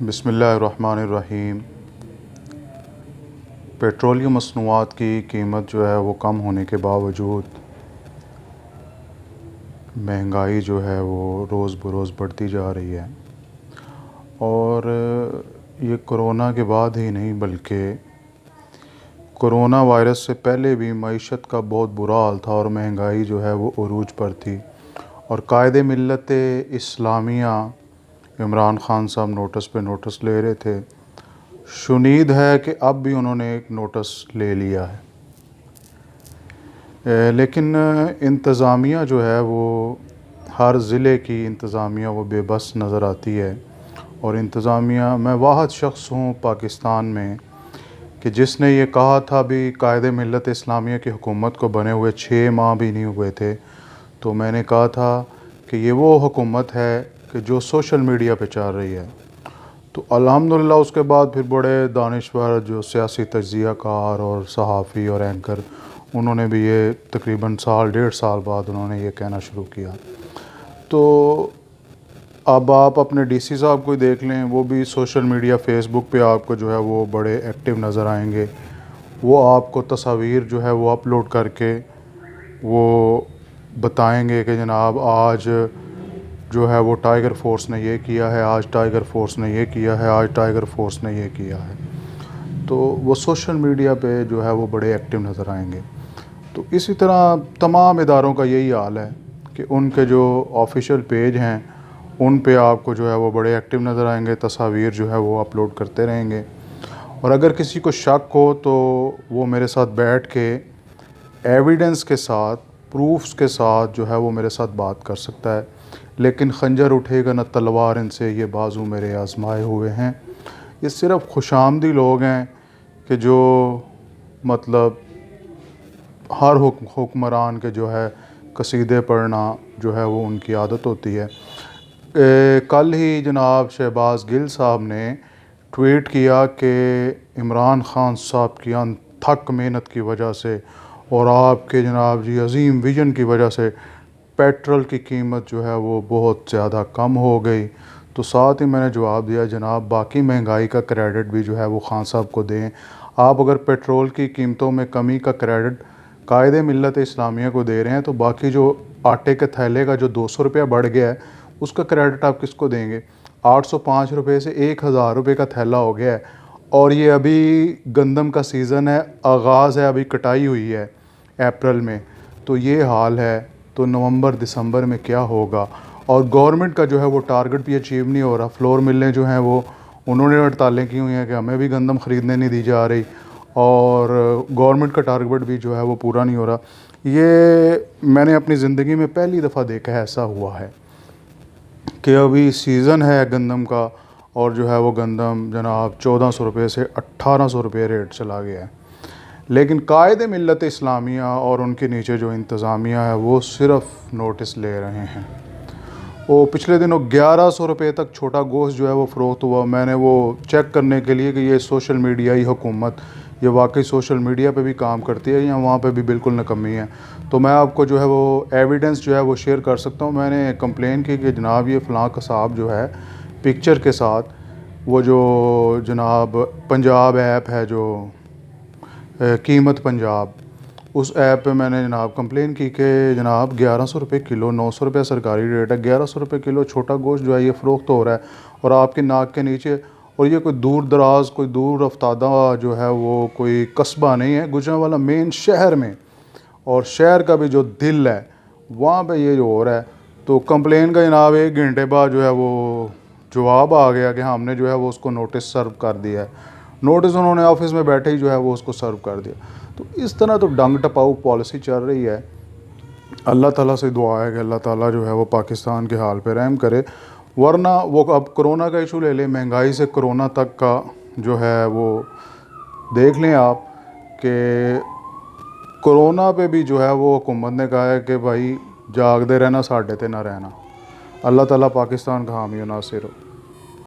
बिस्मिल्लाहिर्रहमानिर्रहीम। पेट्रोलियम मसनूआत की कीमत जो है वो कम होने के बावजूद महंगाई जो है वो रोज़ बरोज़ बढ़ती जा रही है। और ये कोरोना के बाद ही नहीं बल्कि कोरोना वायरस से पहले भी मईशत का बहुत बुरा हाल था और महंगाई जो है वो उरूज पर थी। और कायदे मिल्लत इस्लामिया इमरान ख़ान साहब नोटिस पे नोटिस ले रहे थे। शुनीद है कि अब भी उन्होंने एक नोटिस ले लिया है। लेकिन इंतज़ामिया जो है वो हर ज़िले की इंतज़ामिया वो बेबस नज़र आती है। और इंतज़ामिया, मैं वाहद शख्स हूँ पाकिस्तान में कि जिसने ये कहा था भी कायदे मिल्लत इस्लामिया की हुकूमत को बने हुए 6 माह भी नहीं हुए थे, तो मैंने कहा था कि ये वो हुकूमत है कि जो सोशल मीडिया पे चल रही है। तो अल्हम्दुलिल्लाह उसके बाद फिर बड़े दानिश्वर जो सियासी तज्ज़िया कार और सहाफ़ी और एंकर, उन्होंने भी ये तकरीबन साल 1.5 साल बाद उन्होंने ये कहना शुरू किया। तो अब आप अपने डीसी साहब को ही देख लें, वो भी सोशल मीडिया फेसबुक पे आपको जो है वो बड़े एक्टिव नज़र आएंगे। वो आपको तस्वीर जो है वो अपलोड करके वो बताएंगे कि जनाब आज जो है वो टाइगर फ़ोर्स ने ये किया है, आज टाइगर फ़ोर्स ने ये किया है, आज टाइगर फ़ोर्स ने ये किया है। तो वो सोशल मीडिया पे जो है वो बड़े एक्टिव नज़र आएंगे। तो इसी तरह तमाम इदारों का यही हाल है कि उनके जो ऑफिशियल पेज हैं उन पे आपको जो है वो बड़े एक्टिव नज़र आएंगे, तस्वीर जो है वो अपलोड करते रहेंगे। और अगर किसी को शक हो तो वो मेरे साथ बैठ के एविडेंस के साथ, प्रूफ्स के साथ जो है वो मेरे साथ बात कर सकता है। लेकिन खंजर उठेगा न तलवार इनसे, ये बाजू मेरे आजमाए हुए हैं। ये सिर्फ़ खुशामदी लोग हैं कि जो मतलब हर हुक्मरान के जो है कसीदे पढ़ना जो है वो उनकी आदत होती है। कल ही जनाब शहबाज गिल साहब ने ट्वीट किया कि इमरान ख़ान साहब की अनथक मेहनत की वजह से और आपके जनाब जी अजीम विजन की वजह से पेट्रोल की कीमत जो है वो बहुत ज़्यादा कम हो गई। तो साथ ही मैंने जवाब दिया, जनाब बाकी महंगाई का क्रेडिट भी जो है वो खान साहब को दें। आप अगर पेट्रोल की कीमतों में कमी का क्रेडिट कायदे मिल्लत इस्लामिया को दे रहे हैं, तो बाकी जो आटे के थैले का जो 200 रुपया बढ़ गया है उसका क्रेडिट आप किसको देंगे? 805 रुपये से 1000 रुपये का थैला हो गया है। और ये अभी गंदम का सीज़न है, आगाज़ है, अभी कटाई हुई है अप्रैल में। तो ये हाल है, तो नवंबर दिसंबर में क्या होगा? और गवर्नमेंट का जो है वो टारगेट भी अचीव नहीं हो रहा। फ्लोर मिलें जो हैं वो उन्होंने हड़तालें की हुई हैं कि हमें भी गंदम ख़रीदने नहीं दी जा रही, और गवर्नमेंट का टारगेट भी जो है वो पूरा नहीं हो रहा। ये मैंने अपनी ज़िंदगी में पहली दफ़ा देखा है, ऐसा हुआ है कि अभी सीज़न है गंदम का और जो है वो गंदम जनाब 1400 रुपये से 1800 रुपये रेट चला गया है। लेकिन कायदे मिल्लत इस्लामिया और उनके नीचे जो इंतज़ामिया है वो सिर्फ़ नोटिस ले रहे हैं। वो पिछले दिनों 1100 रुपये तक छोटा गोश्त जो है वो फ़रोख्त हुआ। मैंने वो चेक करने के लिए कि ये सोशल मीडिया ही हुकूमत ये वाकई सोशल मीडिया पे भी काम करती है या वहाँ पे भी बिल्कुल नाकामी है, तो मैं आपको जो है वो एविडेंस जो है वो शेयर कर सकता हूँ। मैंने कंप्लेन की कि जनाब ये फ़लाँ कसाब जो है पिक्चर के साथ, वो जो जनाब पंजाब ऐप है जो कीमत पंजाब, उस ऐप पे मैंने जनाब कंप्लेन की कि जनाब 1100 रुपये किलो, 900 रुपये सरकारी रेट है, 1100 रुपये किलो छोटा गोश्त जो है ये फ़रोख्त हो रहा है और आपके नाक के नीचे। और ये कोई दूर दराज, कोई दूर रफ्तादा जो है वो कोई कस्बा नहीं है, गुजरांवाला मेन शहर में, और शहर का भी जो दिल है वहाँ पे ये जो हो रहा है। तो कंप्लेन का जनाब 1 घंटे बाद जो है वो जवाब आ गया कि हमने जो है वो उसको नोटिस सर्व कर दिया है। नोटिस उन्होंने ऑफिस में बैठे ही जो है वो उसको सर्व कर दिया। तो इस तरह तो डंग टपाऊ पॉलिसी चल रही है। अल्लाह ताला से दुआ है कि अल्लाह ताला जो है वो पाकिस्तान के हाल पे रहम करे। वरना वो अब कोरोना का इशू ले लें, महंगाई से कोरोना तक का जो है वो देख लें आप कि कोरोना पे भी जो है वो हुकूमत ने कहा है कि भाई जागते रहना, साढ़े ते ना रहना। अल्लाह ताला पाकिस्तान का हामी और नासिर हो।